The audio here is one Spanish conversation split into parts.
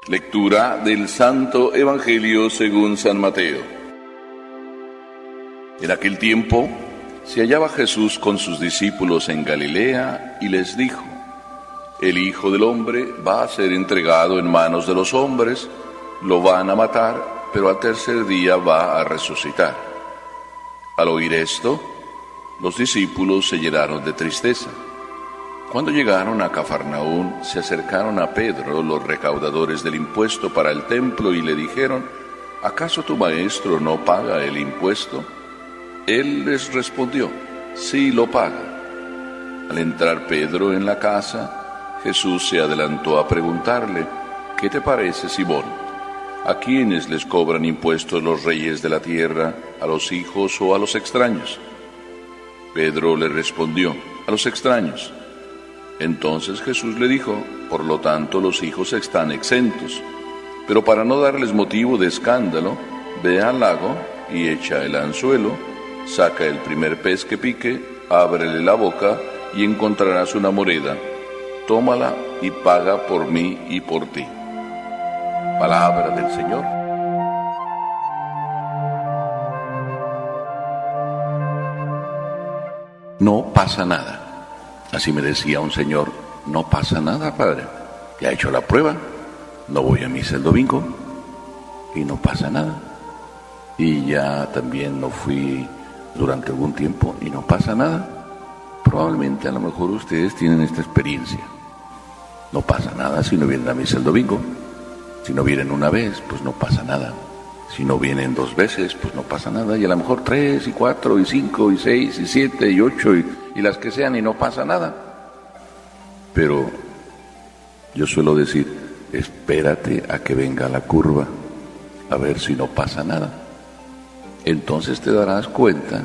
Lectura del Santo Evangelio según San Mateo. En aquel tiempo se hallaba Jesús con sus discípulos en Galilea y les dijo: El Hijo del Hombre va a ser entregado en manos de los hombres, lo van a matar, pero al tercer día va a resucitar. Al oír esto, los discípulos se llenaron de tristeza. Cuando llegaron a Cafarnaún, se acercaron a Pedro los recaudadores del impuesto para el templo y le dijeron: ¿Acaso tu maestro no paga el impuesto? Él les respondió: Sí, lo paga. Al entrar Pedro en la casa, Jesús se adelantó a preguntarle: ¿Qué te parece, Simón? ¿A quiénes les cobran impuestos los reyes de la tierra, a los hijos o a los extraños? Pedro le respondió: A los extraños. Entonces Jesús le dijo: Por lo tanto, los hijos están exentos. Pero para no darles motivo de escándalo, ve al lago y echa el anzuelo, saca el primer pez que pique, ábrele la boca y encontrarás una moneda. Tómala y paga por mí y por ti. Palabra del Señor. No pasa nada. Así me decía un señor: no pasa nada, padre. Ya he hecho la prueba, no voy a misa el domingo y no pasa nada. Y ya también no fui durante algún tiempo y no pasa nada. Probablemente a lo mejor ustedes tienen esta experiencia. No pasa nada si no vienen a misa el domingo. Si no vienen una vez, pues no pasa nada. Si no vienen 2 veces, pues no pasa nada. Y a lo mejor 3, y 4, y 5, y 6, y 7, y 8, y las que sean, y no pasa nada. Pero yo suelo decir: espérate a que venga la curva, a ver si no pasa nada. Entonces te darás cuenta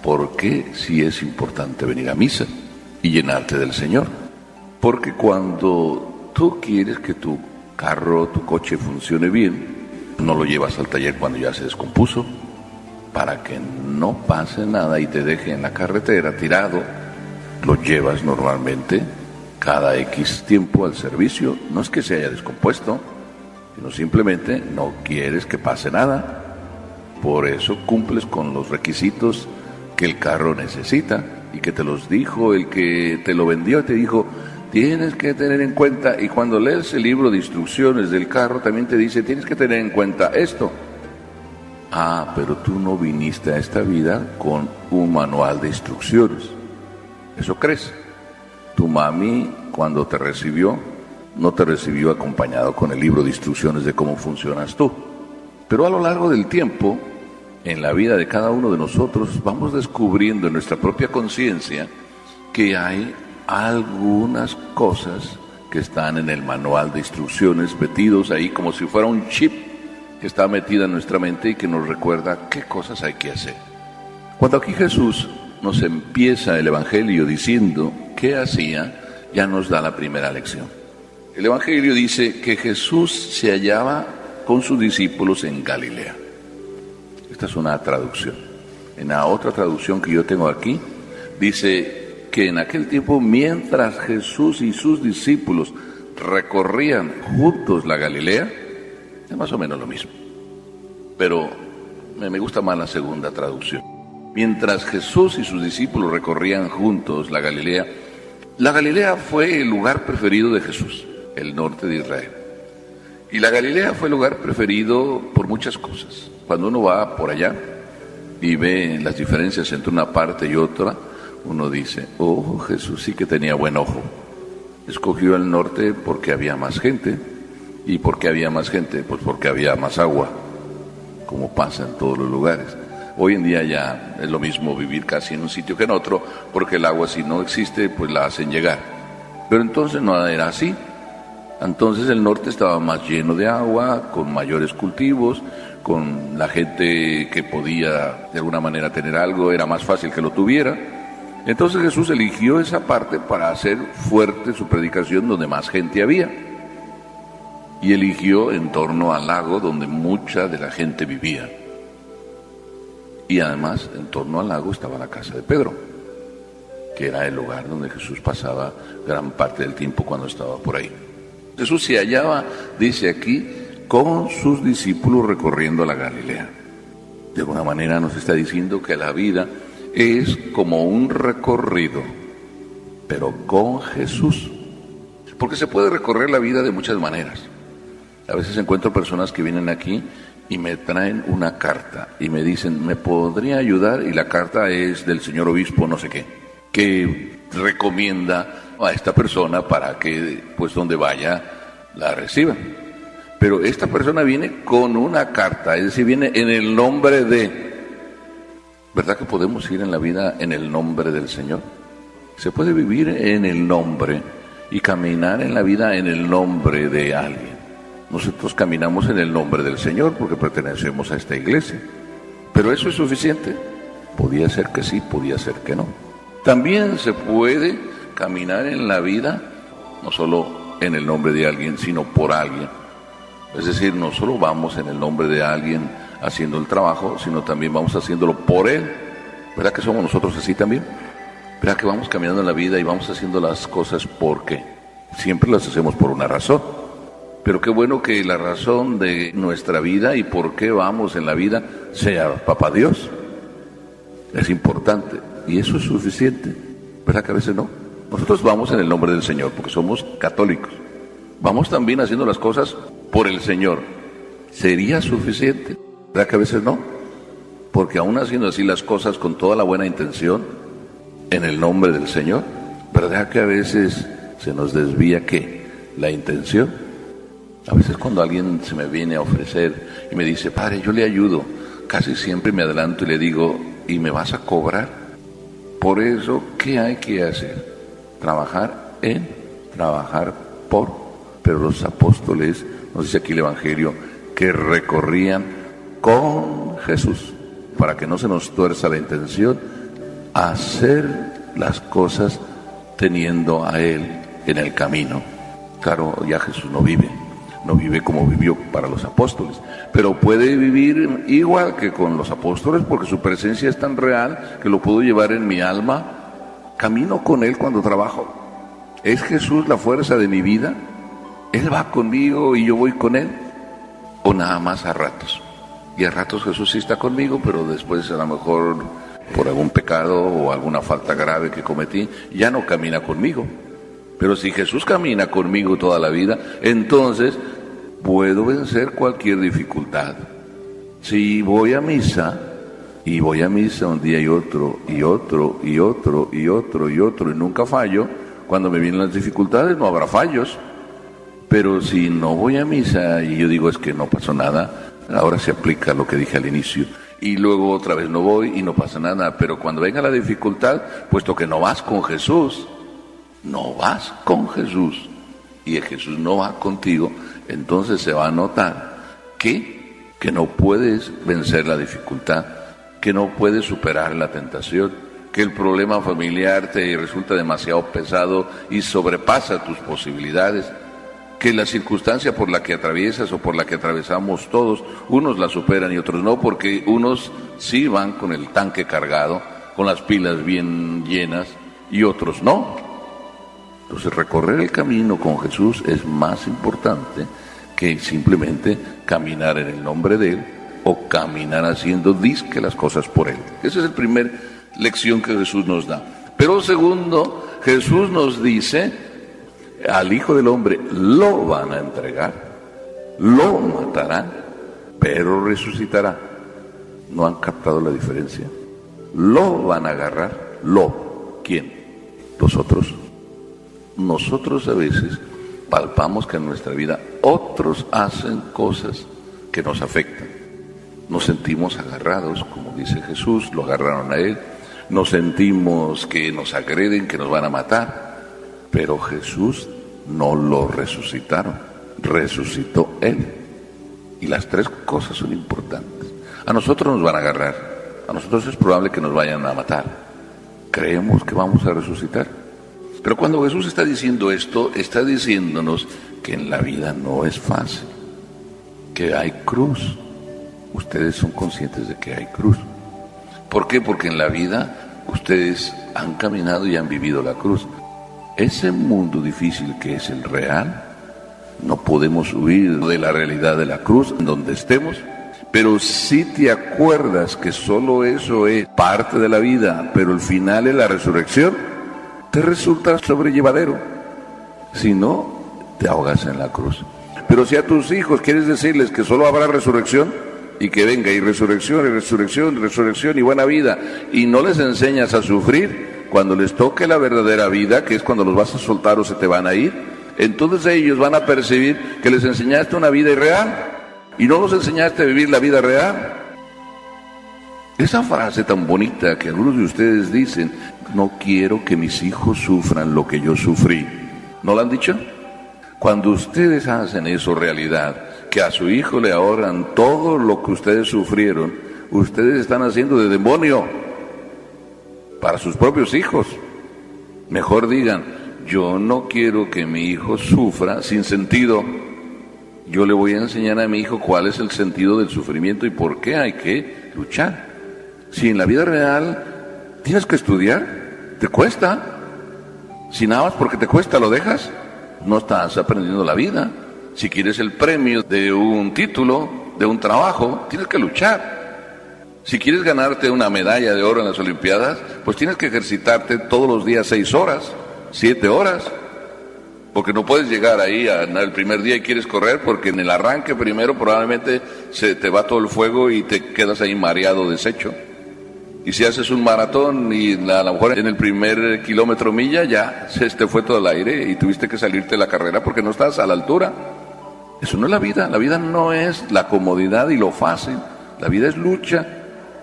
por qué sí es importante venir a misa y llenarte del Señor. Porque cuando tú quieres que tu carro, tu coche funcione bien, no lo llevas al taller cuando ya se descompuso, para que no pase nada y te deje en la carretera tirado. Lo llevas normalmente cada X tiempo al servicio. No es que se haya descompuesto, sino simplemente no quieres que pase nada. Por eso cumples con los requisitos que el carro necesita y que te los dijo el que te lo vendió. Te dijo: tienes que tener en cuenta. Y cuando lees el libro de instrucciones del carro también te dice: tienes que tener en cuenta esto. Ah, pero tú no viniste a esta vida con un manual de instrucciones. ¿Eso crees? Tu mami, cuando te recibió, no te recibió acompañado con el libro de instrucciones de cómo funcionas tú. Pero a lo largo del tiempo, en la vida de cada uno de nosotros, vamos descubriendo en nuestra propia conciencia que hay algunas cosas que están en el manual de instrucciones metidos ahí como si fuera un chip que está metida en nuestra mente y que nos recuerda qué cosas hay que hacer. Cuando aquí Jesús nos empieza el Evangelio diciendo qué hacía, ya nos da la primera lección. El Evangelio dice que Jesús se hallaba con sus discípulos en Galilea. Esta es una traducción. En la otra traducción que yo tengo aquí, dice que en aquel tiempo, mientras Jesús y sus discípulos recorrían juntos la Galilea, es más o menos lo mismo, pero me gusta más la segunda traducción. Mientras Jesús y sus discípulos recorrían juntos la Galilea fue el lugar preferido de Jesús, el norte de Israel. Y la Galilea fue el lugar preferido por muchas cosas. Cuando uno va por allá y ve las diferencias entre una parte y otra, uno dice: oh, Jesús sí que tenía buen ojo. Escogió el norte porque había más gente. ¿Y por qué había más gente? Pues porque había más agua, como pasa en todos los lugares. Hoy en día ya es lo mismo vivir casi en un sitio que en otro, porque el agua, si no existe, pues la hacen llegar. Pero entonces no era así. Entonces el norte estaba más lleno de agua, con mayores cultivos, con la gente que podía de alguna manera tener algo, era más fácil que lo tuviera. Entonces Jesús eligió esa parte para hacer fuerte su predicación donde más gente había. Y eligió en torno al lago donde mucha de la gente vivía. Y además, en torno al lago estaba la casa de Pedro, que era el lugar donde Jesús pasaba gran parte del tiempo cuando estaba por ahí. Jesús se hallaba, dice aquí, con sus discípulos recorriendo la Galilea. De alguna manera nos está diciendo que la vida es como un recorrido, pero con Jesús. Porque se puede recorrer la vida de muchas maneras. A veces encuentro personas que vienen aquí y me traen una carta y me dicen, ¿me podría ayudar? Y la carta es del señor obispo no sé qué, que recomienda a esta persona para que, pues donde vaya, la reciba. Pero esta persona viene con una carta, es decir, viene en el nombre de... ¿Verdad que podemos ir en la vida en el nombre del Señor? Se puede vivir en el nombre y caminar en la vida en el nombre de alguien. Nosotros caminamos en el nombre del Señor porque pertenecemos a esta iglesia. ¿Pero eso es suficiente? Podía ser que sí, podía ser que no. También se puede caminar en la vida, no solo en el nombre de alguien, sino por alguien. Es decir, no solo vamos en el nombre de alguien haciendo el trabajo, sino también vamos haciéndolo por él. ¿Verdad que somos nosotros así también? ¿Verdad que vamos caminando en la vida y vamos haciendo las cosas porque siempre las hacemos por una razón? Pero qué bueno que la razón de nuestra vida y por qué vamos en la vida sea Papá Dios. Es importante y eso es suficiente. ¿Verdad que a veces no? Nosotros vamos en el nombre del Señor porque somos católicos. Vamos también haciendo las cosas por el Señor. ¿Sería suficiente? ¿Verdad que a veces no? Porque aún haciendo así las cosas con toda la buena intención, en el nombre del Señor, ¿verdad que a veces se nos desvía qué? La intención. A veces cuando alguien se me viene a ofrecer y me dice, padre, yo le ayudo, casi siempre me adelanto y le digo, ¿y me vas a cobrar? Por eso, ¿qué hay que hacer? Trabajar en, trabajar por. Pero los apóstoles, nos dice aquí el Evangelio, que recorrían con Jesús, para que no se nos tuerza la intención, hacer las cosas teniendo a Él en el camino. Claro, ya Jesús no vive como vivió para los apóstoles, pero puede vivir igual que con los apóstoles porque su presencia es tan real que lo puedo llevar en mi alma. Camino con Él cuando trabajo. ¿Es Jesús la fuerza de mi vida? ¿Él va conmigo y yo voy con Él? ¿O nada más a ratos? Y a ratos Jesús sí está conmigo, pero después a lo mejor por algún pecado o alguna falta grave que cometí, ya no camina conmigo. Pero si Jesús camina conmigo toda la vida, entonces puedo vencer cualquier dificultad. Si voy a misa, y voy a misa un día y otro, y otro, y otro, y otro, y otro, y nunca fallo, cuando me vienen las dificultades no habrá fallos. Pero si no voy a misa y yo digo es que no pasó nada, ahora se aplica lo que dije al inicio, y luego otra vez no voy y no pasa nada. Pero cuando venga la dificultad, puesto que no vas con Jesús, y Jesús no va contigo, entonces se va a notar que no puedes vencer la dificultad, que no puedes superar la tentación, que el problema familiar te resulta demasiado pesado y sobrepasa tus posibilidades, que la circunstancia por la que atraviesas o por la que atravesamos todos, unos la superan y otros no, porque unos sí van con el tanque cargado, con las pilas bien llenas, y otros no. Entonces recorrer el camino con Jesús es más importante que simplemente caminar en el nombre de Él o caminar haciendo disque las cosas por Él. Esa es la primera lección que Jesús nos da. Pero segundo, Jesús nos dice, al Hijo del Hombre lo van a entregar, lo matarán, pero resucitará. ¿No han captado la diferencia? Lo van a agarrar, ¿quién? Los otros. Nosotros a veces palpamos que en nuestra vida otros hacen cosas que nos afectan. Nos sentimos agarrados, como dice Jesús, lo agarraron a Él. Nos sentimos que nos agreden, que nos van a matar. Pero Jesús no lo resucitaron, resucitó Él. Y las tres cosas son importantes. A nosotros nos van a agarrar, a nosotros es probable que nos vayan a matar. Creemos que vamos a resucitar. Pero cuando Jesús está diciendo esto, está diciéndonos que en la vida no es fácil, que hay cruz. Ustedes son conscientes de que hay cruz. ¿Por qué? Porque en la vida ustedes han caminado y han vivido la cruz. Ese mundo difícil que es el real, No podemos huir de la realidad de la cruz en donde estemos, pero si te acuerdas que solo eso es parte de la vida, pero el final es la resurrección, te resulta sobrellevadero. Si no, te ahogas en la cruz. Pero si a tus hijos quieres decirles que solo habrá resurrección, y que venga y resurrección, y resurrección, y resurrección, y buena vida, y no les enseñas a sufrir, cuando les toque la verdadera vida, que es cuando los vas a soltar o se te van a ir, entonces ellos van a percibir que les enseñaste una vida irreal, y no los enseñaste a vivir la vida real. Esa frase tan bonita que algunos de ustedes dicen, no quiero que mis hijos sufran lo que yo sufrí, ¿no la han dicho? Cuando ustedes hacen eso realidad, que a su hijo le ahorran todo lo que ustedes sufrieron, ustedes están haciendo de demonio para sus propios hijos. Mejor digan, yo no quiero que mi hijo sufra sin sentido. Yo le voy a enseñar a mi hijo cuál es el sentido del sufrimiento y por qué hay que luchar. Si en la vida real tienes que estudiar, te cuesta. Si nada más porque te cuesta lo dejas, no estás aprendiendo la vida. Si quieres el premio de un título, de un trabajo, tienes que luchar. Si quieres ganarte una medalla de oro en las Olimpiadas, pues tienes que ejercitarte todos los días 6 horas, 7 horas. Porque no puedes llegar ahí el primer día y quieres correr, porque en el arranque primero probablemente se te va todo el fuego y te quedas ahí mareado, deshecho. Y si haces un maratón y a lo mejor en el primer kilómetro milla ya se te fue todo el aire y tuviste que salirte de la carrera porque no estás a la altura. Eso no es la vida no es la comodidad y lo fácil, la vida es lucha,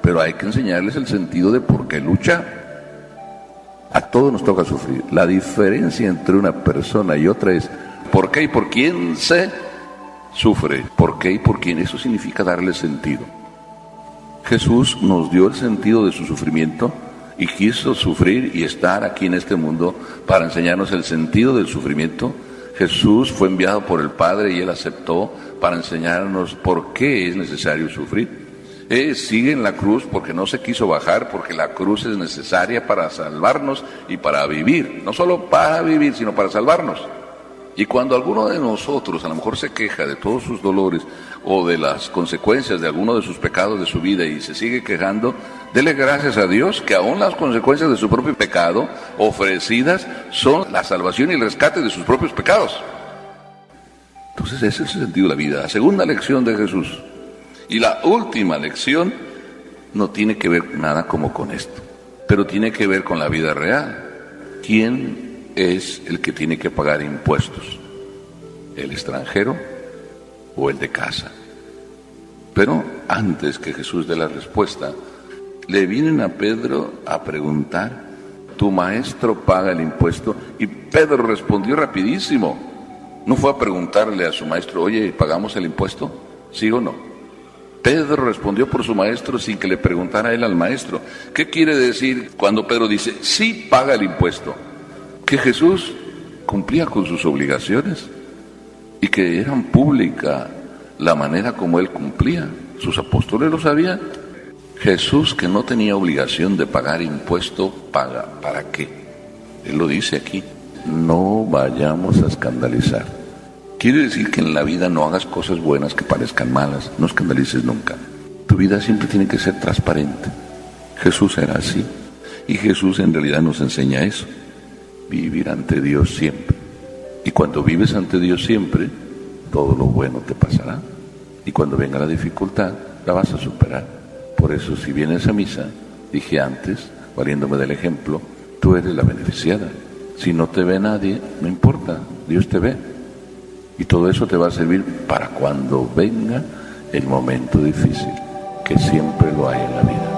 pero hay que enseñarles el sentido de por qué lucha. A todos nos toca sufrir. La diferencia entre una persona y otra es por qué y por quién se sufre, por qué y por quién. Eso significa darle sentido. Jesús nos dio el sentido de su sufrimiento y quiso sufrir y estar aquí en este mundo para enseñarnos el sentido del sufrimiento. Jesús fue enviado por el Padre y Él aceptó para enseñarnos por qué es necesario sufrir. Sigue en la cruz porque no se quiso bajar, porque la cruz es necesaria para salvarnos y para vivir, no solo para vivir, sino para salvarnos. Y cuando alguno de nosotros a lo mejor se queja de todos sus dolores o de las consecuencias de alguno de sus pecados de su vida y se sigue quejando, dele gracias a Dios que aún las consecuencias de su propio pecado ofrecidas son la salvación y el rescate de sus propios pecados. Entonces ese es el sentido de la vida. La segunda lección de Jesús y la última lección no tiene que ver nada como con esto, pero tiene que ver con la vida real. ¿Quién es el que tiene que pagar impuestos? ¿El extranjero o el de casa? Pero antes que Jesús dé la respuesta, le vienen a Pedro a preguntar, ¿tu maestro paga el impuesto? Y Pedro respondió rapidísimo. No fue a preguntarle a su maestro, oye, ¿pagamos el impuesto? ¿Sí o no? Pedro respondió por su maestro sin que le preguntara él al maestro. ¿Qué quiere decir cuando Pedro dice, sí paga el impuesto? Que Jesús cumplía con sus obligaciones y que eran pública la manera como él cumplía. Sus apóstoles lo sabían. Jesús, que no tenía obligación de pagar impuesto, paga. ¿Para qué? Él lo dice aquí. No vayamos a escandalizar. Quiere decir que en la vida no hagas cosas buenas que parezcan malas. No escandalices nunca. Tu vida siempre tiene que ser transparente. Jesús era así. Y Jesús en realidad nos enseña eso. Vivir ante Dios siempre. Y cuando vives ante Dios siempre, todo lo bueno te pasará. Y cuando venga la dificultad, la vas a superar. Por eso, si vienes a misa, dije antes, valiéndome del ejemplo, tú eres la beneficiada. Si no te ve nadie, no importa, Dios te ve. Y todo eso te va a servir para cuando venga el momento difícil, que siempre lo hay en la vida.